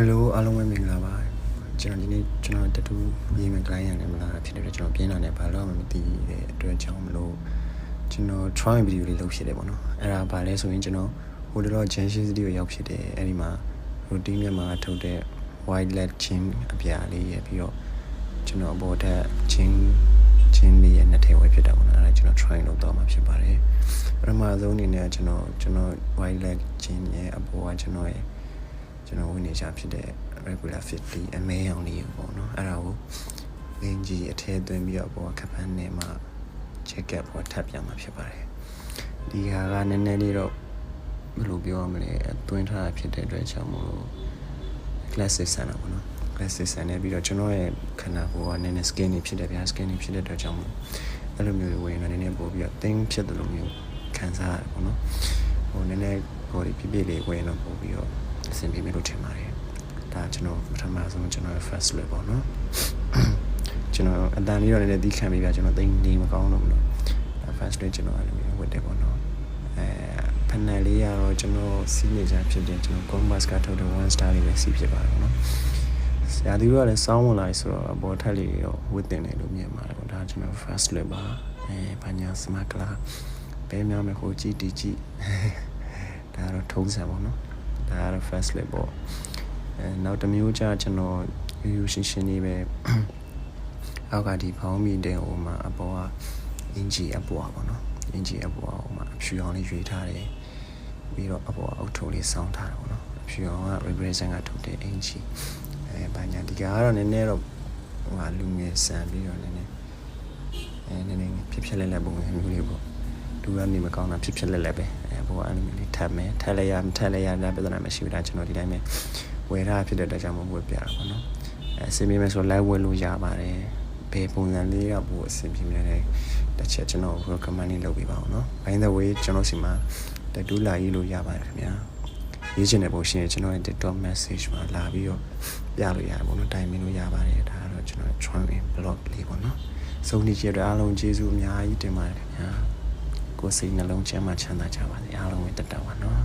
Hello အားလုံးပဲမင်္ဂလာပါကျွန်တော်ဒီနေ့ကျွန်တော်တတူရေးမယ် client နဲ့မလာတာဖြစ်တယ်ကျွန်တော်ပြင်းလာနေဘာလို့မှမသိတဲ့အတွက်ကြောင့်မလို့ကျွန်တော် try video လေးလုပ်ဖြစ်တယ်ပေါ့နော်အဲ့ဒါဘာလဲဆိုရင်ကျွန်တော်ဟိုတော့ Genshin City ကိုရောက်ဖြစ်တယ်အဲ့ဒီမှာ routine မြန်မာထုတ်တဲ့ white leg chin အပြာလေးရပြီးတော့ကျွန်တော်အပေါ်ထက် chin လေးရဲ့နှစ်ထည့်ဝဲဖြစ်တာပေါ့နော်အဲ့ဒါကျွန်တော် try လုပ်တော့မှာဖြစ်ပါတယ်ပထမဆုံးအနေနဲ့ကျွန်တော် white leg chin ရဲ့အပေါ်ကကျွန်တော်ဝင်နေချဖြစ်တဲ့ regular fit ဒီအမဲအောင်လေးပေါ့နော်အဲ့ဒါကိုအင်ဂျီအထည့်သွင်းပြီးတော့ပေါ်ကပန်းနဲ့မှ check up ပေါ်ထပ်ပြန်မှာဖြစ်ပါတယ်ဒီဟာကနည်းနည်းလေးတော့ဘယ်လိုပြောရမလဲအတွင်းထားဖြစ်တဲ့အတွက်ကြောင့်မို့လို့ classic ဆန်တာပေါ့နော် classic ဆန်နေပြီးတော့ကျွန်တော်ရဲ့ခန္ဓာကိုယ်ကနည်းနည်း skinny ဖြစ်တယ်ဗျာ skinny ဖြစ်တဲ့အတွက်ကြောင့်မို့အဲ့လိုမျိုးဝင်နေနေပို့ပြီးတော့ thin ဖြစ်တယ်လို့မျိုးခံစားရတယ်ပေါ့နော်ဟိုနည်းနည်း body ပြည့်လေးဝင်တော့ပို့ပြီးတော့အဆင်ပြေမယ်လို့ထင်ပါတယ်ဒါကျွန်တော်ပထမဆုံးကျွန်တော် first look ပေါ့နော်ကျွန်တော်အတန်လေးတော့လည်းတီးခံပြီးပြကျွန်တော်သိနေမကောင်းတော့ဘူးနော်ဒါ first look ကျွန်တော်အဲ့လိုမျိုးဝတ်တယ်ပေါ့နော်ဖနက်လေးကတော့ကျွန်တော်စီးနေကြဖြစ်တယ်ကျွန်တော် Converse ကထုတ်တဲ့ one star လေးပဲစီးဖြစ်ပါတယ်ပေါ့နော်ဆရာဒီကလည်းစောင်းဝင်လာဆိုတော့အပေါ်ထက်လေးတော့ဝတ်တင်တယ်လို့မြင်ပါတယ်ပေါ့ဒါကျွန်တော် first look ပါဘာညာ smart class ဘယ်များမဟိုကြည့်တီကြည့်ဒါတော့ထုံးစံပေါ့နော်ဒါကတော့ first look ပေါ့နောက်တစ်မျိုးကြာကျွန်တော်ယူရှင်းလေးပဲအောက်ကဒီဖောင်းမိတဲ့ဟိုမှာအပေါ်ကအင်ဂျီအပေါ်ပေါ့နော်အင်ဂျီအပေါ်ဟိုမှာအဖြူအောင်လေးရွေးထားတယ်ပြီးတော့အပေါ်အုတ်ထိုးလေးဆောင်းထားတယ်ပေါ့နော်အဖြူအောင်က represent ကထုတ်တဲ့အင်ဂျီဘာညာဒီကတော့နည်းနည်းတော့ဟိုလူငယ်ဆန်ပြီးတော့နည်းနည်းဖြစ်လက်ပုံစံမျိုးလေးပေါ့လူကနေမကောင်းတာဖြစ်လက်ပဲဘောအဲ့လိုမျိုးလေးထပ်မယ်ထပ်လိုက်ရမထပ်လိုက်ရလည်းပြဿနာမရှိဘူးဒါကျွန်တော်ဒီတိုင်းပဲဝယ်ထားဖြစ်တဲ့အတွက်ကြောင့်မဝယ်ပြတာပေါ့နော်အဆင်ပြေမယ်ဆိုလိုက်ဝယ်လို့ရပါတယ်ဘယ်ပုံစံလေးကပို့အဆင်ပြေမလဲတစ်ချက်ကျွန်တော် recommend လုပ်ပေးပါအောင်နော် by the way ကျွန်တော်စီမှာတူလာရေးလို့ရပါတယ်ခင်ဗျာရေးချင်တဲ့ပုံရှင်ကျွန်တော်ရဲ့ TikTok message မှာလာပြီးတော့ပြလို့ရတယ်ပေါ့နော်တိုင်ပင်လို့ရပါတယ်ဒါကတော့ကျွန်တော် try blog လေးပေါ့နော်စုံနေကြတဲ့အားလုံးကျေးဇူးအများကြီးတင်ပါတယ်ခင်ဗျာကိုယ်စိတ်နှလုံးချမ်းသာကြပါစေအားလုံးပဲတက်တာပါနော်